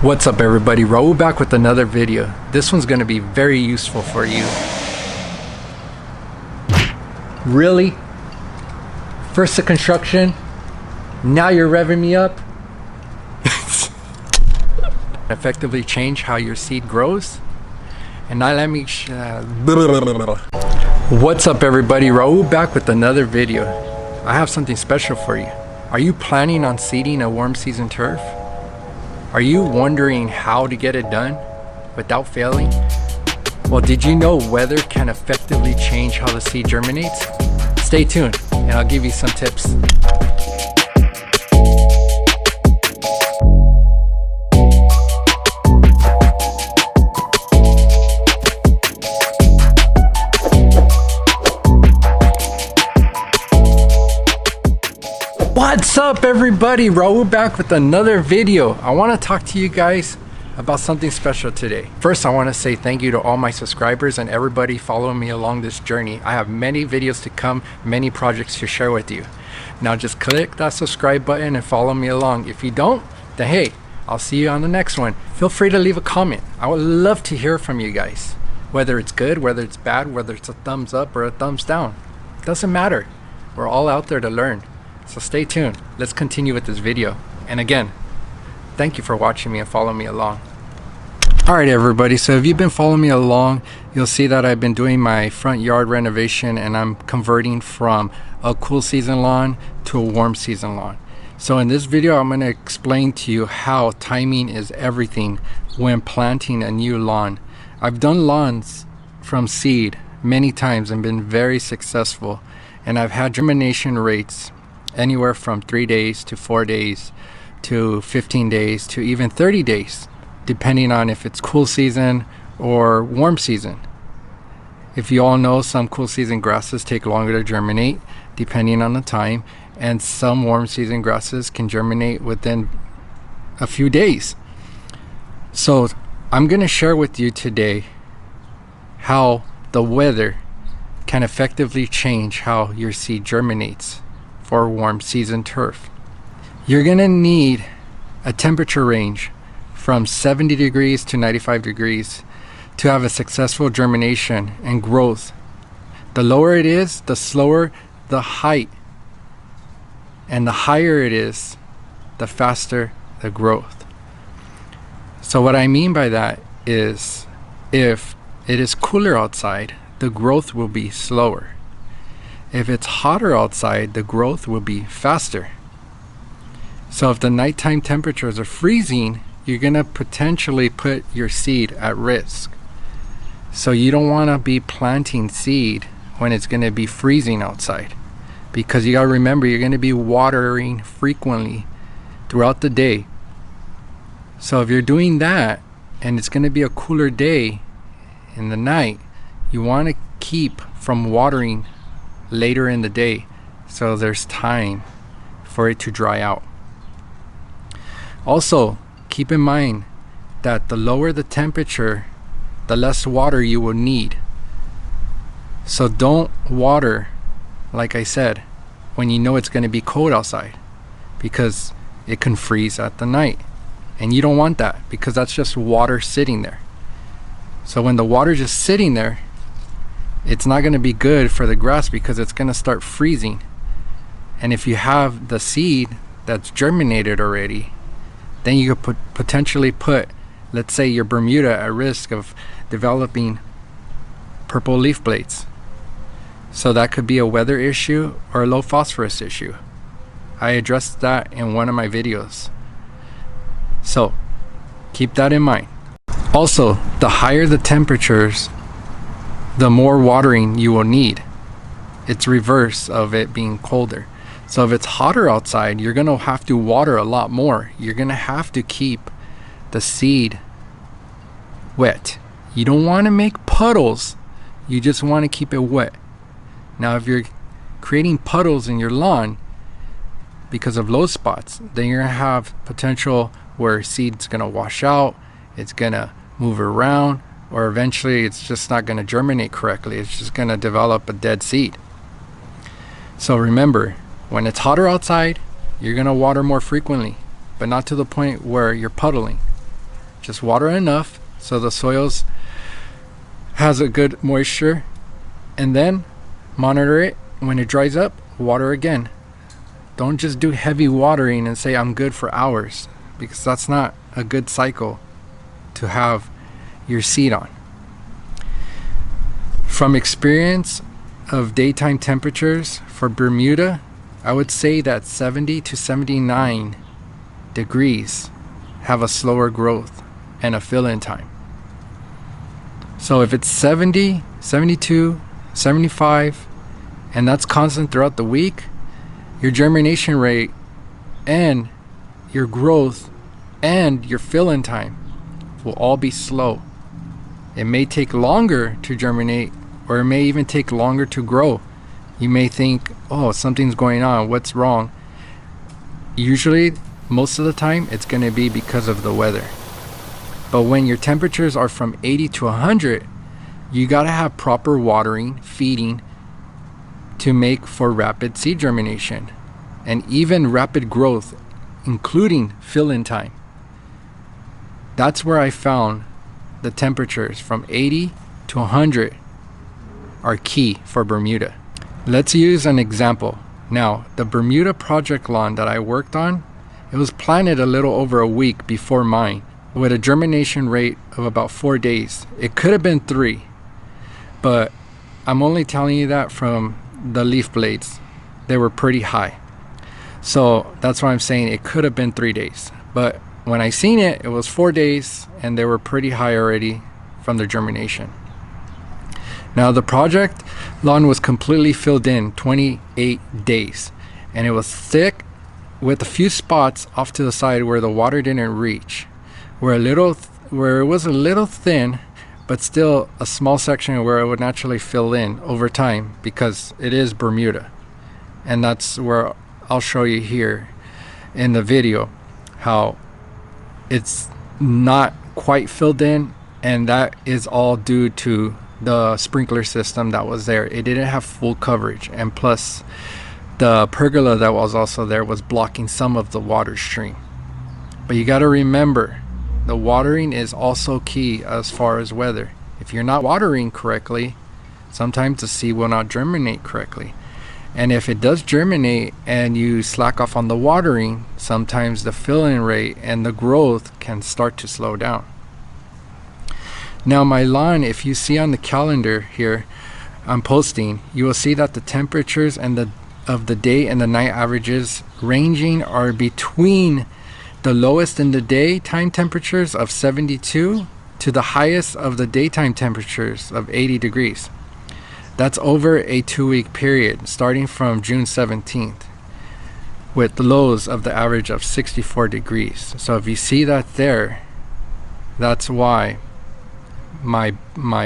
What's up everybody, Raul back with another video. This one's going to be very useful for you. Really? First the construction, now you're revving me up? Effectively change how your seed grows. And now let me What's up everybody, Raul back with another video. I have something special for you. Are you planning on seeding a warm season turf? Are you wondering how to get it done without failing? Well, did you know weather can effectively change how the seed germinates? Stay tuned and I'll give you some tips. What's up everybody, Raul back with another video. I want to talk to you guys about something special today. First, I want to say thank you to all my subscribers and everybody following me along this journey. I have many videos to come, many projects to share with you. Now just click that subscribe button and follow me along. If you don't, then hey, I'll see you on the next one. Feel free to leave a comment. I would love to hear from you guys. Whether it's good, whether it's bad, whether it's a thumbs up or a thumbs down. Doesn't matter. We're all out there to learn. So stay tuned. Let's continue with this video. And again, thank you for watching me and following me along. Alright everybody, so if you've been following me along, you'll see that I've been doing my front yard renovation and I'm converting from a cool season lawn to a warm season lawn. So in this video, I'm going to explain to you how timing is everything when planting a new lawn. I've done lawns from seed many times and been very successful, and I've had germination rates anywhere from 3 days to 4 days to 15 days to even 30 days, depending on if it's cool season or warm season. If you all know, some cool season grasses take longer to germinate depending on the time, and some warm season grasses can germinate within a few days. So I'm going to share with you today how the weather can effectively change how your seed germinates for warm season turf. You're gonna need a temperature range from 70 degrees to 95 degrees to have a successful germination and growth. The lower it is, the slower the height, and the higher it is, the faster the growth. So what I mean by that is, if it is cooler outside, the growth will be slower. If it's hotter outside, the growth will be faster. So if the nighttime temperatures are freezing, you're going to potentially put your seed at risk. So you don't want to be planting seed when it's going to be freezing outside, because you got to remember, you're going to be watering frequently throughout the day. So if you're doing that and it's going to be a cooler day in the night, you want to keep from watering later in the day, so there's time for it to dry out. Also, keep in mind that the lower the temperature, the less water you will need. So don't water, like I said, when you know it's going to be cold outside, because it can freeze at the night, and you don't want that, because that's just water sitting there. So when the water's just sitting there, it's not going to be good for the grass, because it's going to start freezing. And if you have the seed that's germinated already, then you could potentially put, let's say, your Bermuda at risk of developing purple leaf blades. So that could be a weather issue or a low phosphorus issue. I addressed that in one of my videos. So keep that in mind. Also, the higher the temperatures, the more watering you will need. It's reverse of it being colder. So if it's hotter outside, you're going to have to water a lot more. You're going to have to keep the seed wet. You don't want to make puddles, you just want to keep it wet. Now if you're creating puddles in your lawn because of low spots, then you're going to have potential where seed's going to wash out, it's going to move around, or eventually it's just not going to germinate correctly. It's just going to develop a dead seed. So remember, when it's hotter outside, you're going to water more frequently, but not to the point where you're puddling. Just water enough so the soils has a good moisture, and then monitor it. When it dries up, water again. Don't just do heavy watering and say I'm good for hours, because that's not a good cycle to have your seed on. From experience of daytime temperatures for Bermuda, I would say that 70 to 79 degrees have a slower growth and a fill-in time. So if it's 70, 72, 75, and that's constant throughout the week, your germination rate and your growth and your fill-in time will all be slow. It may take longer to germinate, or it may even take longer to grow. You may think, oh, something's going on, what's wrong? Usually, most of the time, it's going to be because of the weather. But when your temperatures are from 80 to 100, you got to have proper watering, feeding, to make for rapid seed germination and even rapid growth, including fill-in time. That's where I found the temperatures from 80 to 100 are key for Bermuda. Let's use an example. Now, the Bermuda project lawn that I worked on, it was planted a little over a week before mine with a germination rate of about 4 days. It could have been 3, but I'm only telling you that from the leaf blades. They were pretty high. So that's why I'm saying it could have been 3 days. But when I seen it, it was 4 days and they were pretty high already from the germination. Now the project lawn was completely filled in 28 days, and it was thick with a few spots off to the side where the water didn't reach, where it was a little thin, but still a small section where it would naturally fill in over time, because it is Bermuda. And that's where I'll show you here in the video how it's not quite filled in, and that is all due to the sprinkler system that was there. It didn't have full coverage, and plus the pergola that was also there was blocking some of the water stream. But you got to remember, the watering is also key as far as weather. If you're not watering correctly, sometimes the seed will not germinate correctly. And if it does germinate and you slack off on the watering, sometimes the fill-in rate and the growth can start to slow down. Now my lawn, if you see on the calendar here I'm posting, you will see that the temperatures and of the day and the night averages ranging are between the lowest in the daytime temperatures of 72 to the highest of the daytime temperatures of 80 degrees. That's over a 2-week period starting from June 17th, with lows of the average of 64 degrees. So if you see that there, that's why my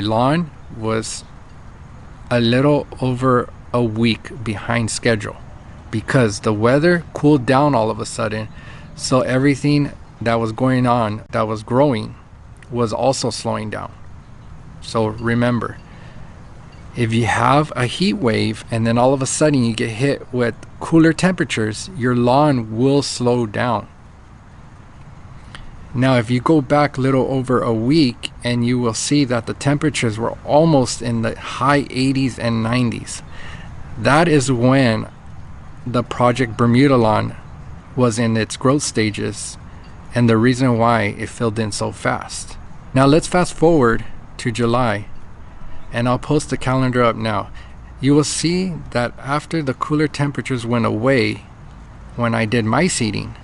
lawn was a little over a week behind schedule, because the weather cooled down all of a sudden. So everything that was going on, that was growing, was also slowing down. So remember, if you have a heat wave and then all of a sudden you get hit with cooler temperatures, your lawn will slow down. Now if you go back a little over a week, and you will see that the temperatures were almost in the high 80s and 90s. That is when the Project Bermuda lawn was in its growth stages, and the reason why it filled in so fast. Now let's fast forward to July, and I'll post the calendar up now. You will see that after the cooler temperatures went away when I did my seeding,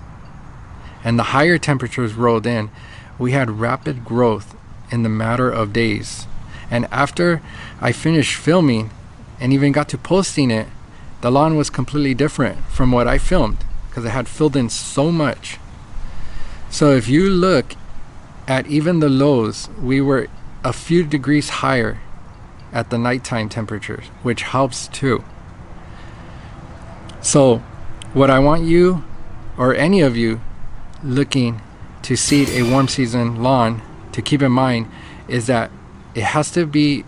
and the higher temperatures rolled in, we had rapid growth in the matter of days. And after I finished filming and even got to posting it, the lawn was completely different from what I filmed, because it had filled in so much. So if you look at even the lows, we were a few degrees higher at the nighttime temperatures, which helps too. So what I want you, or any of you looking to seed a warm season lawn, to keep in mind is that it has to be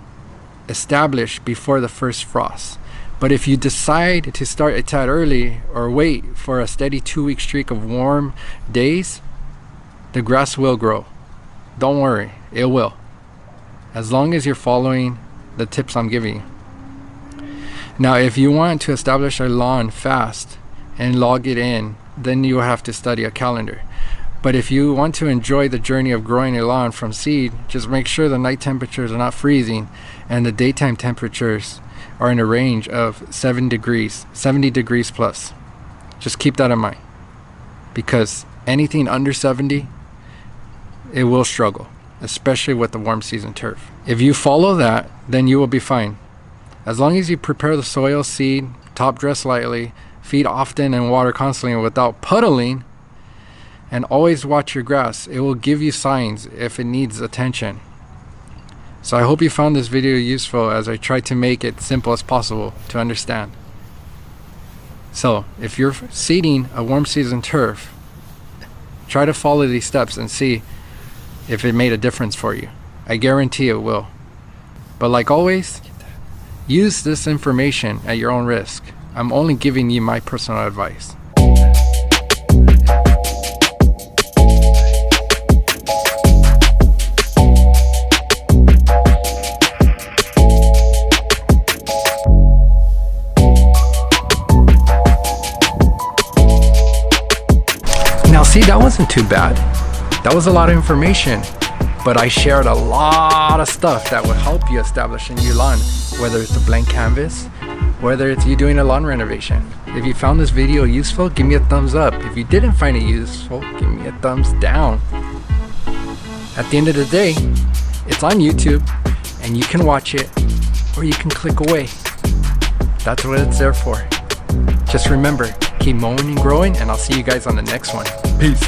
established before the first frost. But if you decide to start a tad early, or wait for a steady 2-week streak of warm days, the grass will grow. Don't worry, it will. As long as you're following the tips I'm giving you. Now, if you want to establish a lawn fast and log it in, then you will have to study a calendar. But if you want to enjoy the journey of growing a lawn from seed, just make sure the night temperatures are not freezing and the daytime temperatures are in a range of 70 degrees plus. Just keep that in mind, because anything under 70, it will struggle, especially with the warm season turf. If you follow that, then you will be fine. As long as you prepare the soil, seed, top dress lightly, feed often and water constantly without puddling, and always watch your grass, it will give you signs if it needs attention. So I hope you found this video useful, as I tried to make it simple as possible to understand. So if you're seeding a warm season turf, try to follow these steps and see if it made a difference for you. I guarantee it will. But like always, use this information at your own risk. I'm only giving you my personal advice. Now see, that wasn't too bad. That was a lot of information, but I shared a lot of stuff that would help you establish a new lawn, whether it's a blank canvas, whether it's you doing a lawn renovation. If you found this video useful, give me a thumbs up. If you didn't find it useful, give me a thumbs down. At the end of the day, it's on YouTube and you can watch it or you can click away. That's what it's there for. Just remember, keep mowing and growing, and I'll see you guys on the next one. Peace.